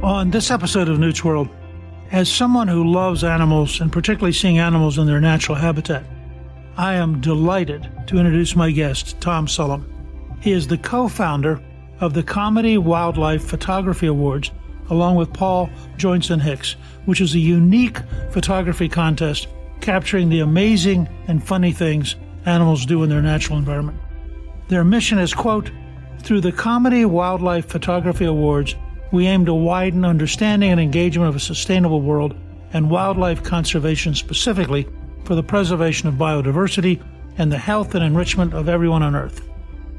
On this episode of Newt's World, as someone who loves animals, and particularly seeing animals in their natural habitat, I am delighted to introduce my guest, Tom Sullam. He is the co-founder of the Comedy Wildlife Photography Awards, along with Paul Joynson-Hicks, which is a unique photography contest capturing the amazing and funny things animals do in their natural environment. Their mission is, quote, "Through the Comedy Wildlife Photography Awards, we aim to widen understanding and engagement of a sustainable world and wildlife conservation specifically for the preservation of biodiversity and the health and enrichment of everyone on Earth."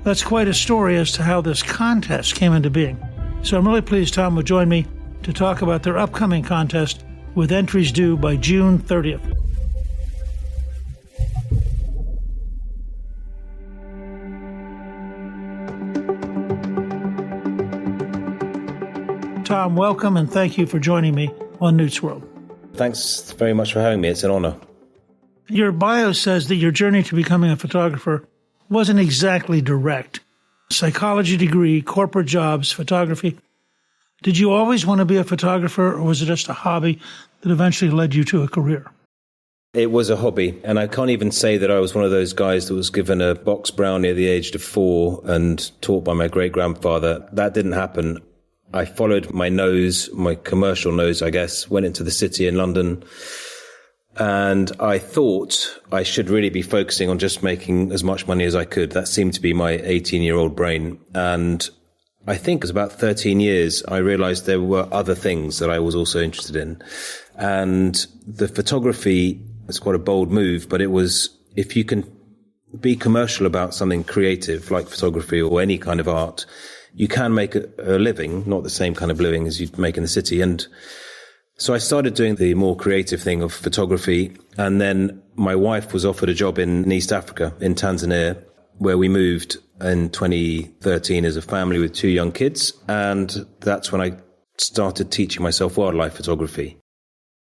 That's quite a story as to how this contest came into being. So I'm really pleased Tom would join me to talk about their upcoming contest with entries due by June 30th. Tom, welcome, and thank you for joining me on Newt's World. Thanks very much for having me. It's an honor. Your bio says that your journey to becoming a photographer wasn't exactly direct. Psychology degree, corporate jobs, photography. Did you always want to be a photographer, or was it just a hobby that eventually led you to a career? It was a hobby, and I can't even say that I was one of those guys that was given a box brownie at the age of 4 and taught by my great-grandfather. That didn't happen. I followed my nose, my commercial nose, I guess, went into the city in London, and I thought I should really be focusing on just making as much money as I could. That seemed to be my 18-year-old brain. And I think it was about 13 years, I realized there were other things that I was also interested in. And the photography is quite a bold move, but it was, if you can be commercial about something creative like photography or any kind of art, you can make a living, not the same kind of living as you'd make in the city. And so I started doing the more creative thing of photography. And then my wife was offered a job in East Africa, in Tanzania, where we moved in 2013 as a family with 2 young kids. And that's when I started teaching myself wildlife photography.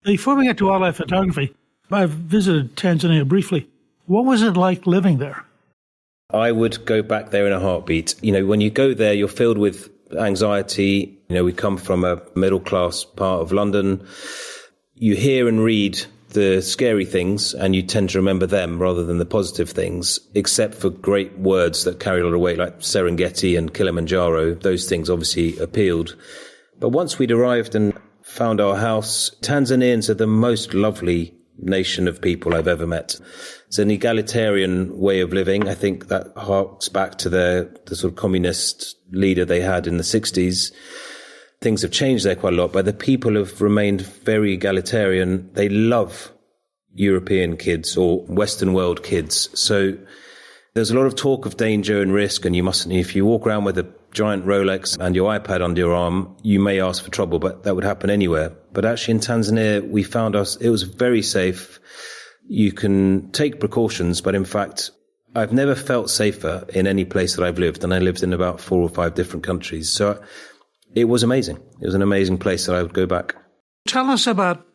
Before we get to wildlife photography, I've visited Tanzania briefly. What was it like living there? I would go back there in a heartbeat. You know, when you go there, you're filled with anxiety. You know, we come from a middle-class part of London. You hear and read the scary things, and you tend to remember them rather than the positive things, except for great words that carry a lot of weight, like Serengeti and Kilimanjaro. Those things obviously appealed. But once we'd arrived and found our house, Tanzanians are the most lovely nation of people I've ever met. It's an egalitarian way of living. I think that harks back to the sort of communist leader they had in the 60s. Things have changed there quite a lot, but the people have remained very egalitarian. They love European kids or Western world kids. So there's a lot of talk of danger and risk, and you mustn't, if you walk around with a giant Rolex and your iPad under your arm, you may ask for trouble, but that would happen anywhere. But actually in Tanzania, we found it was very safe. You can take precautions, but in fact, I've never felt safer in any place that I've lived, and I lived in about 4 or 5 different countries. So it was amazing. It was an amazing place that I would go back. Tell us about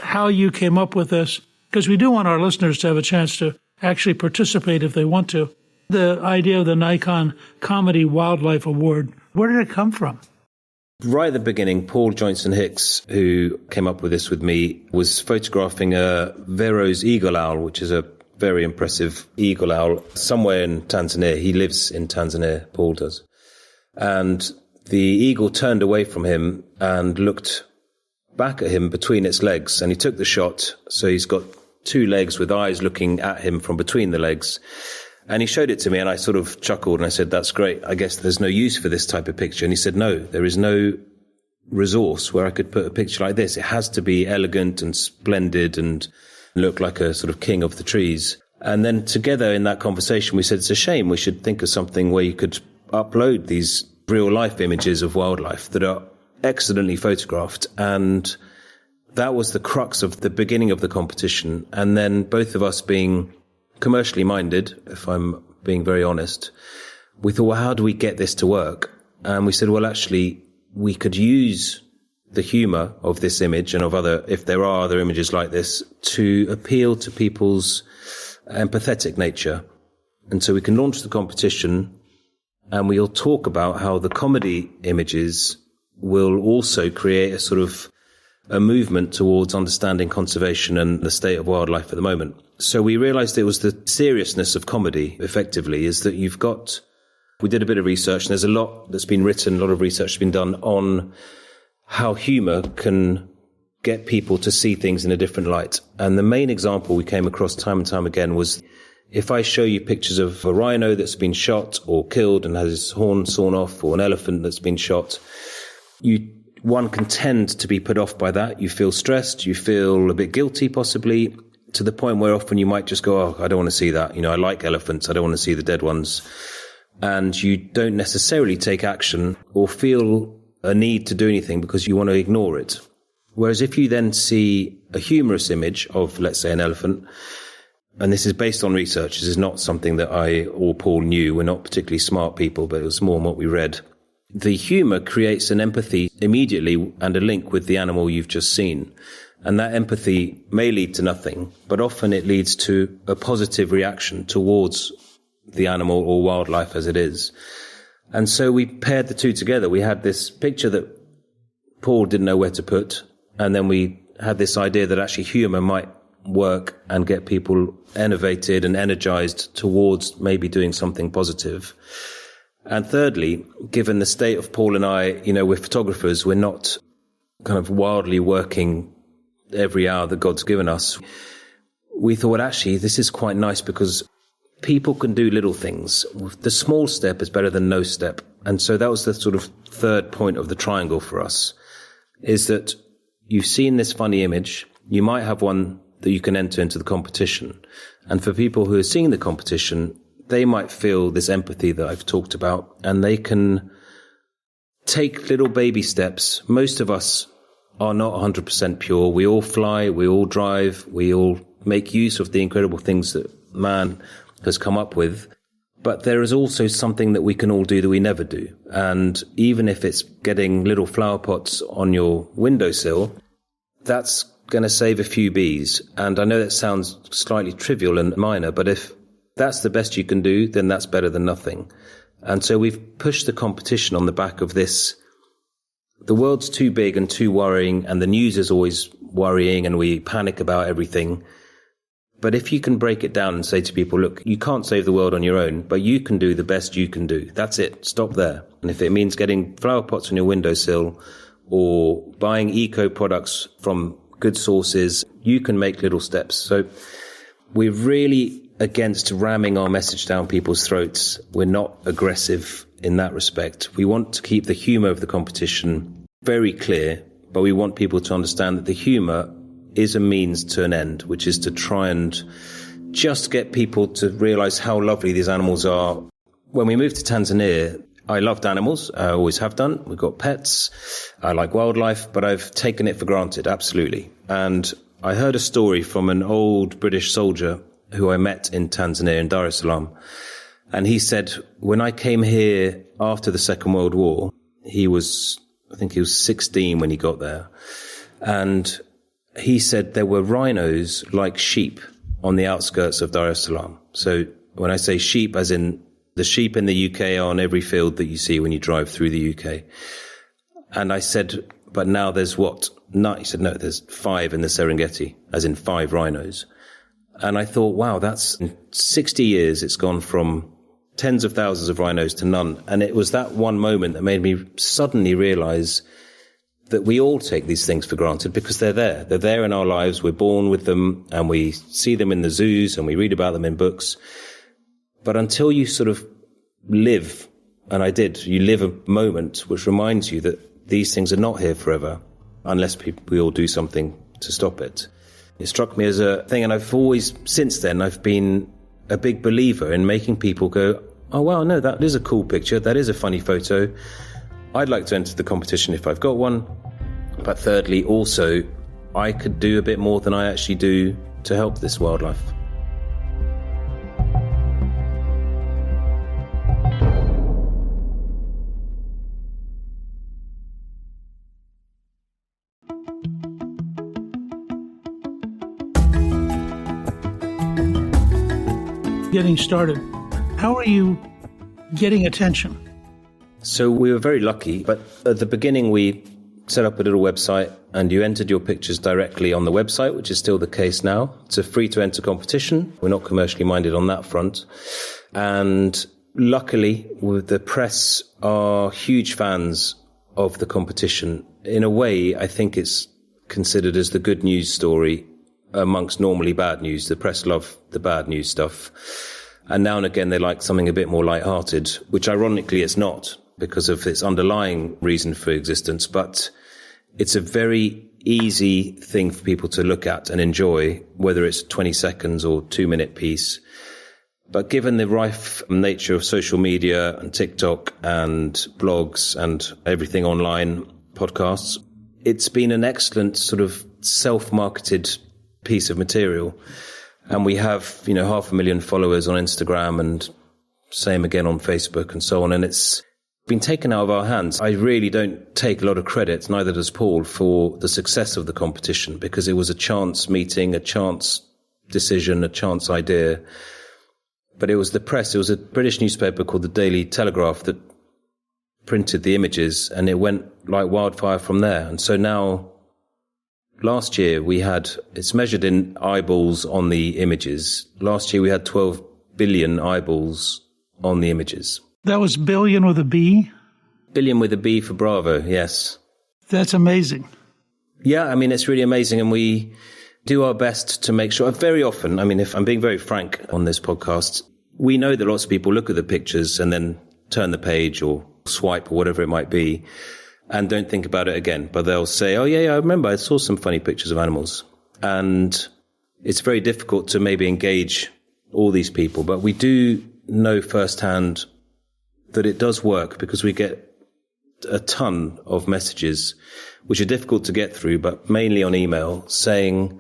how you came up with this, because we do want our listeners to have a chance to actually participate if they want to. The idea of the Nikon Comedy Wildlife Award, where did it come from? Right at the beginning, Paul Joynson-Hicks, who came up with this with me, was photographing a Vero's eagle owl, which is a very impressive eagle owl, somewhere in Tanzania. He lives in Tanzania, Paul does. And the eagle turned away from him and looked back at him between its legs, and he took the shot. So he's got 2 legs with eyes looking at him from between the legs. And he showed it to me, and I sort of chuckled, and I said, "That's great. I guess there's no use for this type of picture." And he said, "No, there is no resource where I could put a picture like this. It has to be elegant and splendid and look like a sort of king of the trees." And then together in that conversation, we said, it's a shame. We should think of something where you could upload these real-life images of wildlife that are excellently photographed. And that was the crux of the beginning of the competition. And then both of us being commercially minded, if I'm being very honest, we thought, well, how do we get this to work? And we said, well, actually, we could use the humor of this image and of other, if there are other images like this, to appeal to people's empathetic nature. And so we can launch the competition, and we'll talk about how the comedy images will also create a sort of a movement towards understanding conservation and the state of wildlife at the moment. So we realized it was the seriousness of comedy, effectively, is that we did a bit of research, and there's a lot that's been written, a lot of research has been done on how humor can get people to see things in a different light. And the main example we came across time and time again was, if I show you pictures of a rhino that's been shot or killed and has its horn sawn off, or an elephant that's been shot, one can tend to be put off by that. You feel stressed, you feel a bit guilty possibly, to the point where often you might just go, oh, I don't want to see that. I like elephants, I don't want to see the dead ones. And you don't necessarily take action or feel a need to do anything because you want to ignore it. Whereas if you then see a humorous image of, let's say, an elephant, and this is based on research, this is not something that I or Paul knew, we're not particularly smart people, but it was more on what we read. The humor creates an empathy immediately and a link with the animal you've just seen. And that empathy may lead to nothing, but often it leads to a positive reaction towards the animal or wildlife as it is. And so we paired the two together. We had this picture that Paul didn't know where to put, and then we had this idea that actually humor might work and get people innovated and energized towards maybe doing something positive. And thirdly, given the state of Paul and I, we're photographers, we're not kind of wildly working every hour that God's given us. We thought, actually, this is quite nice because people can do little things. The small step is better than no step. And so that was the sort of third point of the triangle for us, is that you've seen this funny image. You might have one that you can enter into the competition. And for people who are seeing the competition, they might feel this empathy that I've talked about, and they can take little baby steps. Most of us are not 100% pure. We all fly, we all drive, we all make use of the incredible things that man has come up with. But there is also something that we can all do that we never do. And even if it's getting little flower pots on your windowsill, that's going to save a few bees. And I know that sounds slightly trivial and minor, but if that's the best you can do, then that's better than nothing. And so we've pushed the competition on the back of this. The world's too big and too worrying, and the news is always worrying, and we panic about everything. But if you can break it down and say to people, look, you can't save the world on your own, but you can do the best you can do. That's it. Stop there. And if it means getting flower pots on your windowsill or buying eco products from good sources, you can make little steps. So we're really against ramming our message down people's throats. We're not aggressive in that respect. We want to keep the humor of the competition very clear, but we want people to understand that the humor is a means to an end, which is to try and just get people to realize how lovely these animals are. When we moved to Tanzania, I loved animals. I always have done. We've got pets. I like wildlife, but I've taken it for granted, absolutely. And I heard a story from an old British soldier who I met in Tanzania, in Dar es Salaam. And he said, when I came here after the Second World War, I think he was 16 when he got there. And he said there were rhinos like sheep on the outskirts of Dar es Salaam. So when I say sheep, as in the sheep in the UK are on every field that you see when you drive through the UK. And I said, but now there's what? No, he said, no, there's 5 in the Serengeti, as in 5 rhinos. And I thought, wow, that's in 60 years, it's gone from tens of thousands of rhinos to none. And it was that one moment that made me suddenly realize that we all take these things for granted because they're there. They're there in our lives. We're born with them and we see them in the zoos and we read about them in books. But until you sort of live, and I did, you live a moment which reminds you that these things are not here forever unless we all do something to stop it. It struck me as a thing, and I've always, since then, I've been a big believer in making people go, oh, wow, no, that is a cool picture. That is a funny photo. I'd like to enter the competition if I've got one. But thirdly, also, I could do a bit more than I actually do to help this wildlife. Getting started, how are you getting attention? So we were very lucky, but at the beginning we set up a little website and you entered your pictures directly on the website, which is still the case now. It's a free-to-enter competition. We're not commercially minded on that front. And luckily, the press are huge fans of the competition. In a way, I think it's considered as the good news story amongst normally bad news. The press love the bad news stuff. And now and again, they like something a bit more lighthearted, which ironically it's not because of its underlying reason for existence. But it's a very easy thing for people to look at and enjoy, whether it's 20 seconds or 2-minute piece. But given the rife nature of social media and TikTok and blogs and everything online, podcasts, it's been an excellent sort of self-marketed piece of material. And we have, 500,000 followers on Instagram and same again on Facebook and so on. And it's been taken out of our hands. I really don't take a lot of credit, neither does Paul, for the success of the competition, because it was a chance meeting, a chance decision, a chance idea. But it was the press. It was a British newspaper called the Daily Telegraph that printed the images, and it went like wildfire from there. And so now, last year it's measured in eyeballs on the images. Last year we had 12 billion eyeballs on the images. That was billion with a B? Billion with a B for Bravo, yes. That's amazing. Yeah, I mean, it's really amazing. And we do our best to make sure, very often, I mean, if I'm being very frank on this podcast, we know that lots of people look at the pictures and then turn the page or swipe or whatever it might be and don't think about it again. But they'll say, oh, yeah, I remember I saw some funny pictures of animals. And it's very difficult to maybe engage all these people. But we do know firsthand that it does work because we get a ton of messages, which are difficult to get through, but mainly on email, saying,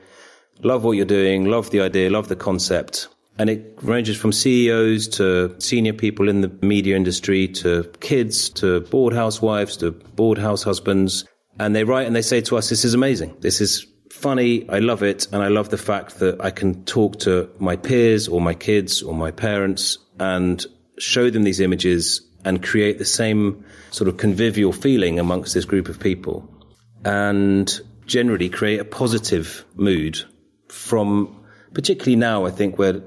love what you're doing, love the idea, love the concept. And it ranges from CEOs to senior people in the media industry to kids to bored housewives to bored house husbands. And they write and they say to us, this is amazing. This is funny. I love it. And I love the fact that I can talk to my peers or my kids or my parents and show them these images and create the same sort of convivial feeling amongst this group of people and generally create a positive mood from, particularly now, I think, where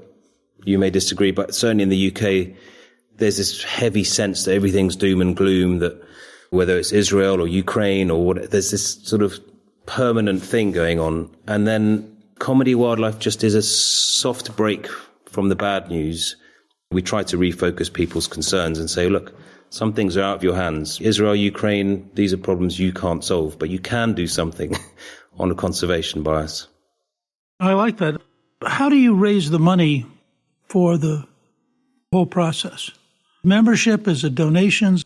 you may disagree, but certainly in the UK, there's this heavy sense that everything's doom and gloom, that whether it's Israel or Ukraine or what, there's this sort of permanent thing going on. And then Comedy Wildlife just is a soft break from the bad news. We try to refocus people's concerns and say, look, some things are out of your hands. Israel, Ukraine, these are problems you can't solve, but you can do something on a conservation bias. I like that. How do you raise the money for the whole process? Membership, is it donations?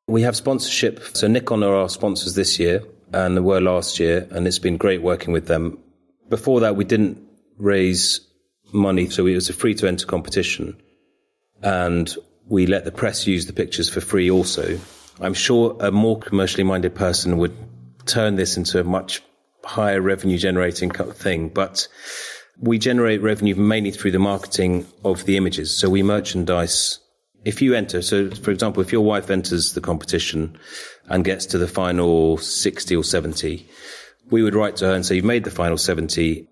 We have sponsorship. So Nikon are our sponsors this year and were last year, and it's been great working with them. Before that, we didn't raise money, so it was a free-to-enter competition. And we let the press use the pictures for free also. I'm sure a more commercially minded person would turn this into a much higher revenue generating thing, but we generate revenue mainly through the marketing of the images. So we merchandise. If you enter, so for example, if your wife enters the competition and gets to the final 60 or 70, we would write to her and say, you've made the final 70.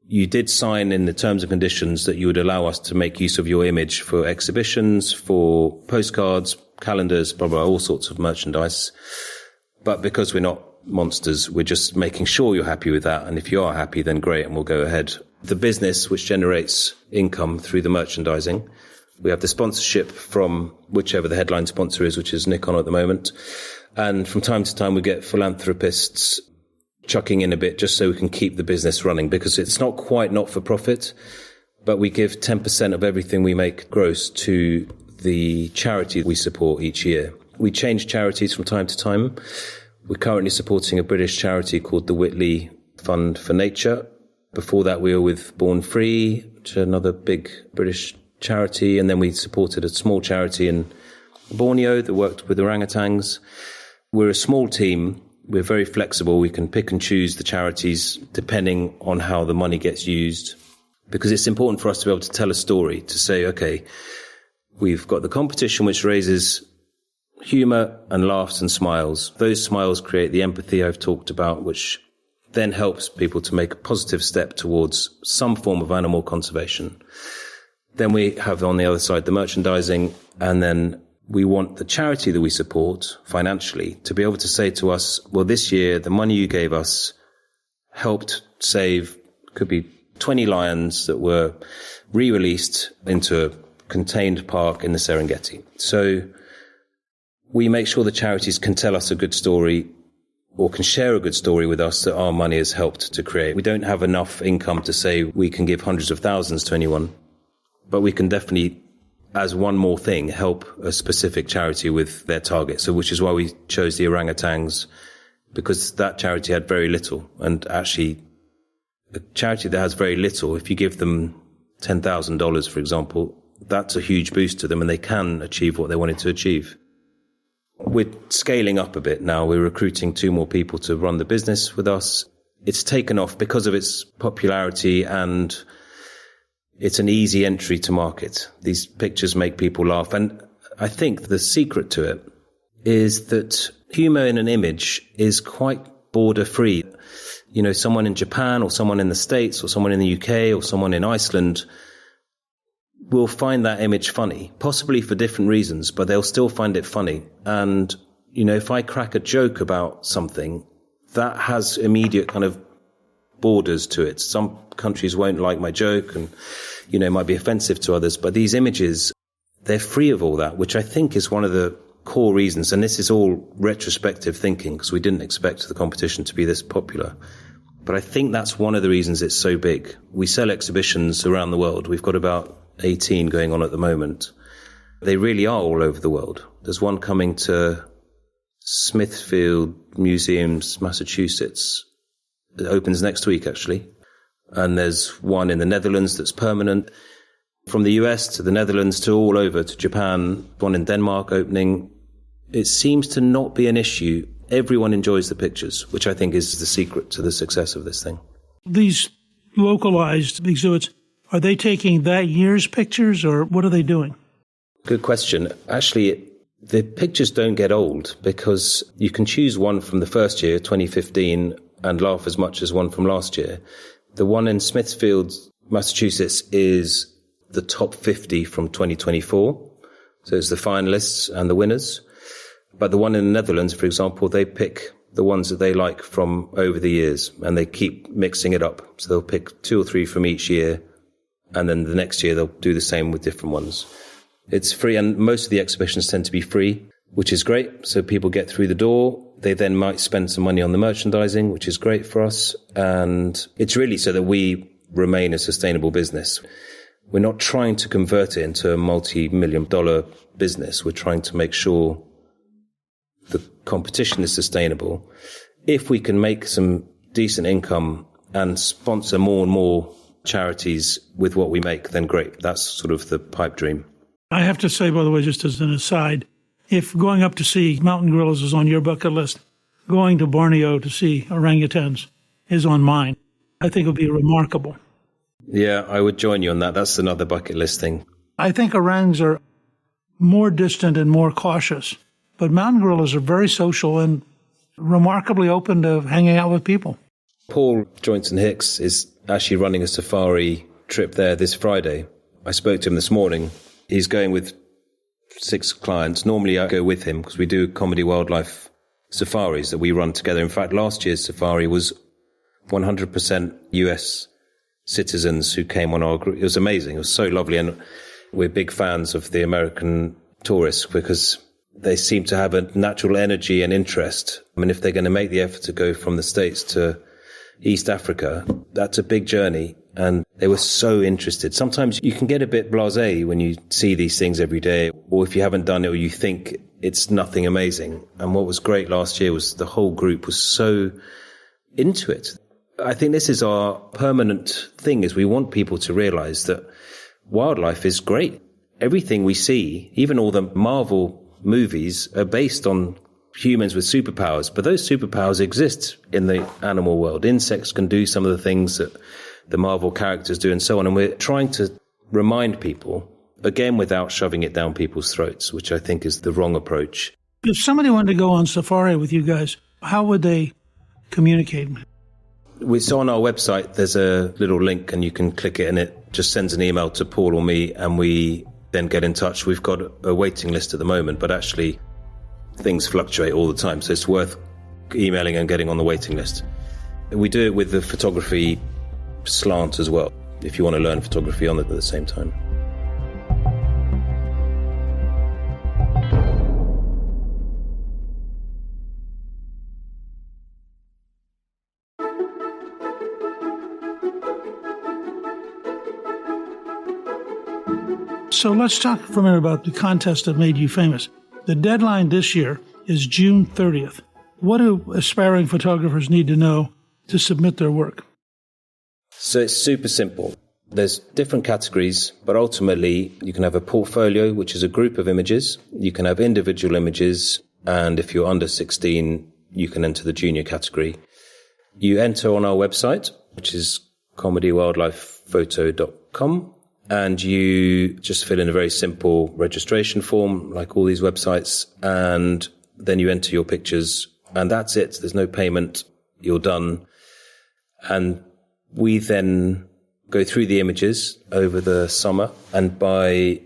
You did sign in the terms and conditions that you would allow us to make use of your image for exhibitions, for postcards, calendars, blah, blah, all sorts of merchandise. But because we're not monsters, we're just making sure you're happy with that. And if you are happy, then great, and we'll go ahead. The business, which generates income through the merchandising, we have the sponsorship from whichever the headline sponsor is, which is Nikon at the moment. And from time to time, we get philanthropists chucking in a bit just so we can keep the business running, because it's not quite not-for-profit, but we give 10% of everything we make gross to the charity we support each year. We change charities from time to time. We're currently supporting a British charity called the Whitley Fund for Nature. Before that, we were with Born Free, which is another big British charity, and then we supported a small charity in Borneo that worked with orangutans. We're a small team. We're very flexible. We can pick and choose the charities depending on how the money gets used, because it's important for us to be able to tell a story, to say, okay, we've got the competition which raises humour and laughs and smiles. Those smiles create the empathy I've talked about, which then helps people to make a positive step towards some form of animal conservation. Then we have on the other side the merchandising, and then we want the charity that we support financially to be able to say to us, well, this year the money you gave us helped save, could be 20 lions that were re-released into a contained park in the Serengeti. So we make sure the charities can tell us a good story or can share a good story with us that our money has helped to create. We don't have enough income to say we can give hundreds of thousands to anyone, but we can definitely, as one more thing, help a specific charity with their target. So which is why we chose the orangutans, because that charity had very little. And actually, a charity that has very little, if you give them $10,000, for example, that's a huge boost to them and they can achieve what they wanted to achieve. We're scaling up a bit now. We're recruiting 2 more people to run the business with us. It's taken off because of its popularity and it's an easy entry to market. These pictures make people laugh. And I think the secret to it is that humor in an image is quite border free. You know, someone in Japan or someone in the States or someone in the UK or someone in Iceland will find that image funny, possibly for different reasons, but they'll still find it funny. And, you know, if I crack a joke about something, that has immediate kind of borders to it. Some countries won't like my joke and, you know, it might be offensive to others, but these images, they're free of all that, which I think is one of the core reasons. And this is all retrospective thinking because we didn't expect the competition to be this popular. But I think that's one of the reasons it's so big. We sell exhibitions around the world. We've got about 18 going on at the moment. They really are all over the world. There's one coming to Smithfield Museums, Massachusetts. It opens next week, actually. And there's one in the Netherlands that's permanent. From the US to the Netherlands to all over to Japan, one in Denmark opening. It seems to not be an issue. Everyone enjoys the pictures, which I think is the secret to the success of this thing. These localized exhibits, are they taking that year's pictures or what are they doing? Good question. Actually, the pictures don't get old because you can choose one from the first year, 2015, and laugh as much as one from last year. The one in Smithfield, Massachusetts, is the top 50 from 2024. So it's the finalists and the winners. But the one in the Netherlands, for example, they pick the ones that they like from over the years and they keep mixing it up. So they'll pick 2 or 3 from each year. And then the next year, they'll do the same with different ones. It's free, and most of the exhibitions tend to be free, which is great. So people get through the door. They then might spend some money on the merchandising, which is great for us. And it's really so that we remain a sustainable business. We're not trying to convert it into a multi-million-dollar business. We're trying to make sure the competition is sustainable. If we can make some decent income and sponsor more and more charities with what we make, then great. That's sort of the pipe dream. I have to say, by the way, just as an aside, if going up to see mountain gorillas is on your bucket list, going to Borneo to see orangutans is on mine. I think it would be remarkable. Yeah, I would join you on that. That's another bucket list thing. I think orangs are more distant and more cautious, but mountain gorillas are very social and remarkably open to hanging out with people. Paul Joynson Hicks is actually running a safari trip there this Friday. I spoke to him this morning. He's going with 6 clients. Normally I go with him because we do comedy wildlife safaris that we run together. In fact, last year's safari was 100% US citizens who came on our group. It was amazing. It was so lovely. And we're big fans of the American tourists because they seem to have a natural energy and interest. I mean, if they're going to make the effort to go from the States to East Africa, that's a big journey. And they were so interested. Sometimes you can get a bit blasé when you see these things every day, or if you haven't done it or you think it's nothing amazing. And what was great last year was the whole group was so into it. I think this is our permanent thing, is we want people to realize that wildlife is great. Everything we see, even all the Marvel movies, are based on humans with superpowers, but those superpowers exist in the animal world. Insects can do some of the things that the Marvel characters do and so on. And we're trying to remind people, again, without shoving it down people's throats, which I think is the wrong approach, If somebody wanted to go on safari with you guys, how would they communicate? So on our website, there's a little link and you can click it and it just sends an email to Paul or me and we then get in touch. We've got a waiting list at the moment, but actually things fluctuate all the time. So it's worth emailing and getting on the waiting list. We do it with the photography slant as well, if you want to learn photography on it at the same time. So let's talk for a minute about the contest that made you famous. The deadline this year is June 30th. What do aspiring photographers need to know to submit their work? So it's super simple. There's different categories, but ultimately you can have a portfolio, which is a group of images. You can have individual images, and if you're under 16, you can enter the junior category. You enter on our website, which is comedywildlifephoto.com. And you just fill in a very simple registration form, like all these websites, and then you enter your pictures, and that's it. There's no payment. You're done. And we then go through the images over the summer, and by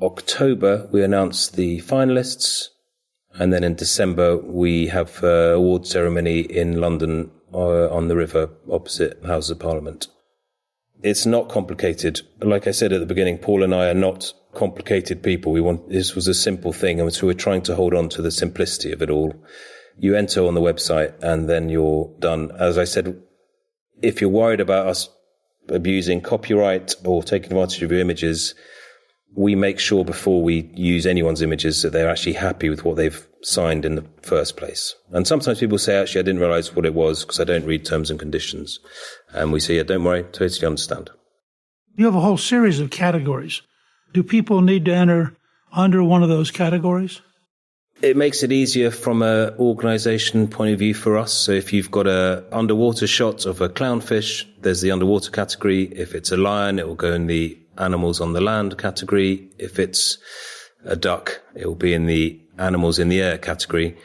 October, we announce the finalists, and then in December, we have an award ceremony in London on the river opposite Houses of Parliament. It's not complicated. Like I said at the beginning, Paul and I are not complicated people. This was a simple thing, and so we're trying to hold on to the simplicity of it all. You enter on the website, and then you're done. As I said, if you're worried about us abusing copyright or taking advantage of your images, we make sure before we use anyone's images that they're actually happy with what they've signed in the first place. And sometimes people say, actually, I didn't realize what it was because I don't read terms and conditions. And we say, yeah, don't worry, totally understand. You have a whole series of categories. Do people need to enter under one of those categories? It makes it easier from an organization point of view for us. So if you've got a underwater shot of a clownfish, there's the underwater category. If it's a lion, it will go in the animals on the land category. If it's a duck, it will be in the animals in the air category.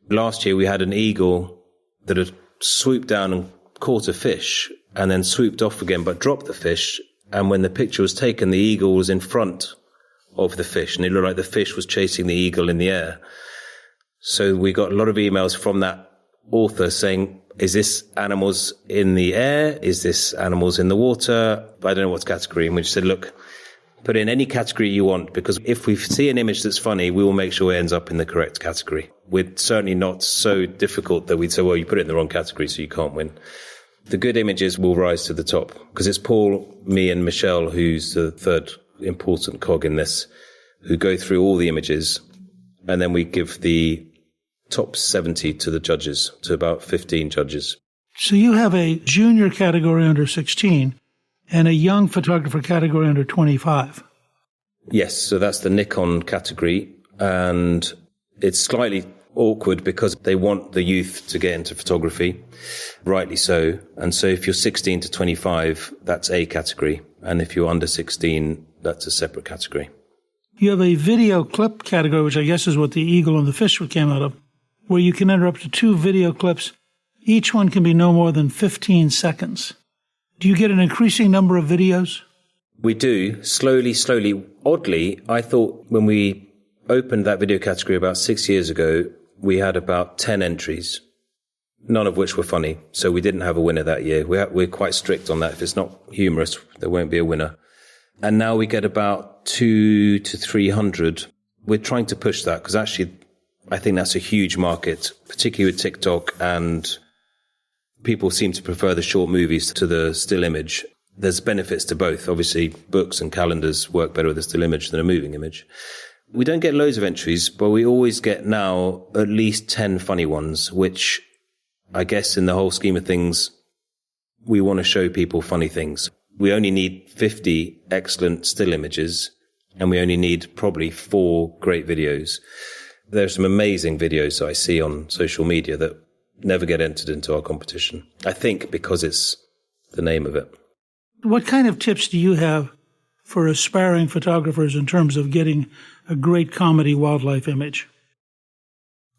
Last year we had an eagle that had swooped down and caught a fish and then swooped off again but dropped the fish. And when the picture was taken, the eagle was in front of the fish and it looked like the fish was chasing the eagle in the air. So we got a lot of emails from that author saying, is this animals in the air? Is this animals in the water? I don't know what's category. And we just said, look, put in any category you want, because if we see an image that's funny, we will make sure it ends up in the correct category. We're certainly not so difficult that we'd say, well, you put it in the wrong category, so you can't win. The good images will rise to the top, because it's Paul, me, and Michelle, who's the third important cog in this, who go through all the images, and then we give the top 70 to the judges, to about 15 judges. So you have a junior category under 16 and a young photographer category under 25. Yes, so that's the Nikon category, and it's slightly awkward because they want the youth to get into photography, rightly so. And so if you're 16 to 25, that's a category, and if you're under 16, that's a separate category. You have a video clip category, which I guess is what the eagle and the fish came out of, where you can enter up to 2 video clips. Each one can be no more than 15 seconds. Do you get an increasing number of videos? We do, slowly. Oddly, I thought when we opened that video category about 6 years ago, we had about 10 entries, none of which were funny. So we didn't have a winner that year. We're quite strict on that. If it's not humorous, there won't be a winner. And now we get about 200 to 300. We're trying to push that because actually I think that's a huge market, particularly with TikTok, and people seem to prefer the short movies to the still image. There's benefits to both. Obviously, books and calendars work better with a still image than a moving image. We don't get loads of entries, but we always get now at least 10 funny ones, which I guess in the whole scheme of things, we want to show people funny things. We only need 50 excellent still images, and we only need probably 4 great videos. There's some amazing videos that I see on social media that never get entered into our competition. I think because it's the name of it. What kind of tips do you have for aspiring photographers in terms of getting a great comedy wildlife image?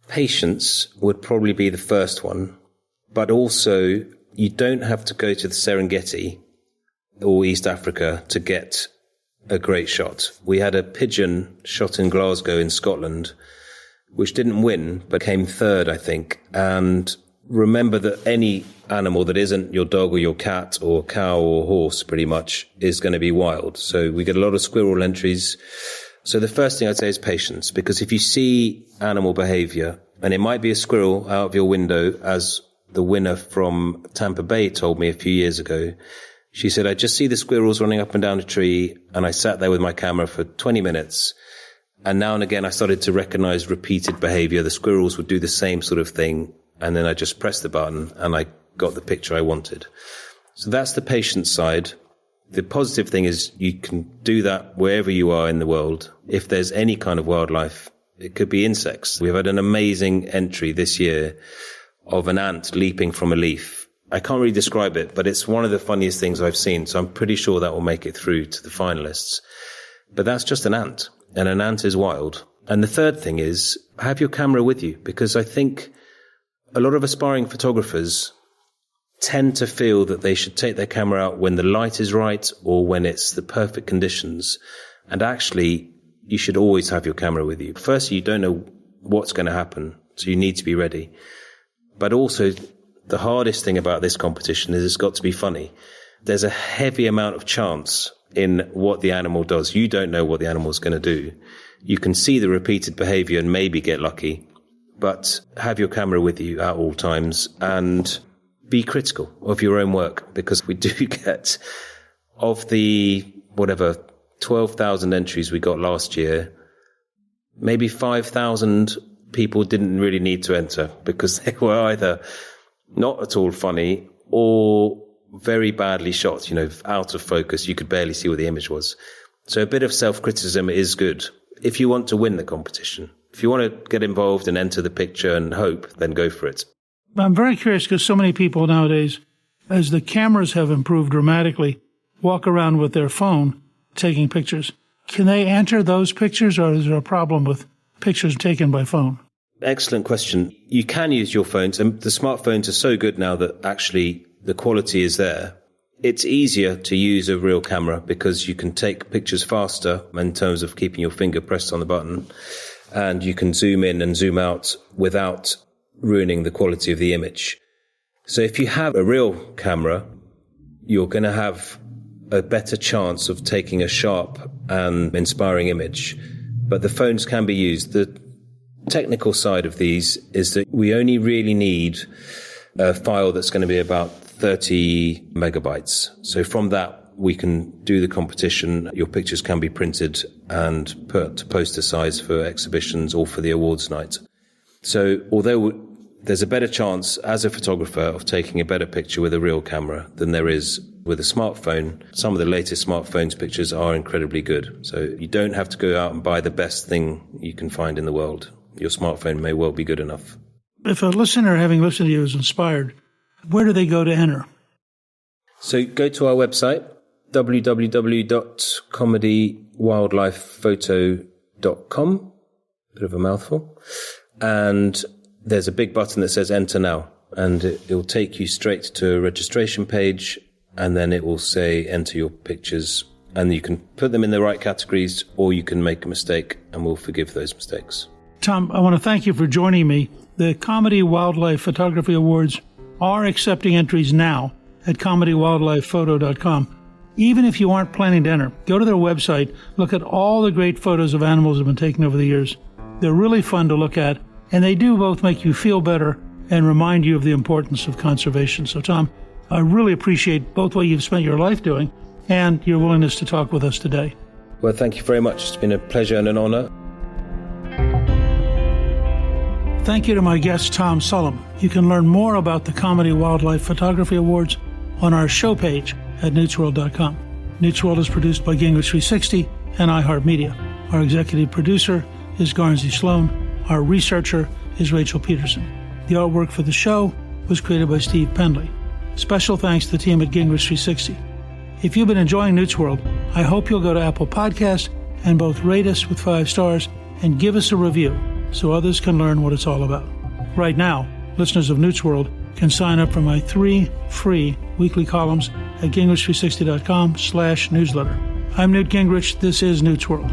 Patience would probably be the first one, but also you don't have to go to the Serengeti or East Africa to get a great shot. We had a pigeon shot in Glasgow in Scotland, which didn't win, but came third, I think. And remember that any animal that isn't your dog or your cat or cow or horse pretty much is going to be wild. So we get a lot of squirrel entries. So the first thing I'd say is patience, because if you see animal behavior, and it might be a squirrel out of your window, as the winner from Tampa Bay told me a few years ago, she said, I just see the squirrels running up and down a tree, and I sat there with my camera for 20 minutes. And now and again, I started to recognize repeated behavior. The squirrels would do the same sort of thing. And then I just pressed the button and I got the picture I wanted. So that's the patient side. The positive thing is you can do that wherever you are in the world. If there's any kind of wildlife, it could be insects. We've had an amazing entry this year of an ant leaping from a leaf. I can't really describe it, but it's one of the funniest things I've seen. So I'm pretty sure that will make it through to the finalists. But that's just an ant, and an ant is wild. And the third thing is have your camera with you, because I think a lot of aspiring photographers tend to feel that they should take their camera out when the light is right or when it's the perfect conditions. And actually, you should always have your camera with you. Firstly, you don't know what's going to happen, so you need to be ready. But also, the hardest thing about this competition is it's got to be funny. There's a heavy amount of chance in what the animal does. You don't know what the animal's going to do. You can see the repeated behavior and maybe get lucky, but have your camera with you at all times and be critical of your own work, because we do get, of the, 12,000 entries we got last year, maybe 5,000 people didn't really need to enter because they were either not at all funny or very badly shot, out of focus. You could barely see what the image was. So a bit of self-criticism is good if you want to win the competition. If you want to get involved and enter the picture and hope, then go for it. I'm very curious because so many people nowadays, as the cameras have improved dramatically, walk around with their phone taking pictures. Can they enter those pictures, or is there a problem with pictures taken by phone? Excellent question. You can use your phones, and the smartphones are so good now that actually the quality is there. It's easier to use a real camera because you can take pictures faster in terms of keeping your finger pressed on the button, and you can zoom in and zoom out without ruining the quality of the image. So if you have a real camera, you're going to have a better chance of taking a sharp and inspiring image. But the phones can be used. The technical side of these is that we only really need a file that's going to be about 30 megabytes. So from that, we can do the competition. Your pictures can be printed and put to poster size for exhibitions or for the awards night. So although there's a better chance as a photographer of taking a better picture with a real camera than there is with a smartphone, some of the latest smartphones pictures are incredibly good. So you don't have to go out and buy the best thing you can find in the world. Your smartphone may well be good enough. If a listener, having listened to you, is inspired, where do they go to enter? So go to our website, www.comedywildlifephoto.com. Bit of a mouthful. And there's a big button that says Enter Now, and it will take you straight to a registration page, and then it will say Enter your pictures, and you can put them in the right categories, or you can make a mistake, and we'll forgive those mistakes. Tom, I want to thank you for joining me. The Comedy Wildlife Photography Awards are accepting entries now at comedywildlifephoto.com. Even if you aren't planning to enter, go to their website, look at all the great photos of animals that have been taken over the years. They're really fun to look at, and they do both make you feel better and remind you of the importance of conservation. So, Tom, I really appreciate both what you've spent your life doing and your willingness to talk with us today. Well, thank you very much. It's been a pleasure and an honor. Thank you to my guest, Tom Sullam. You can learn more about the Comedy Wildlife Photography Awards on our show page at newtsworld.com. Newt's World is produced by Gingrich 360 and iHeartMedia. Our executive producer is Garnsey Sloan. Our researcher is Rachel Peterson. The artwork for the show was created by Steve Pendley. Special thanks to the team at Gingrich 360. If you've been enjoying Newt's World, I hope you'll go to Apple Podcasts and both rate us with 5 stars and give us a review. so others can learn what it's all about. Right now, listeners of Newt's World can sign up for my 3 free weekly columns at Gingrich360.com/newsletter. I'm Newt Gingrich. This is Newt's World.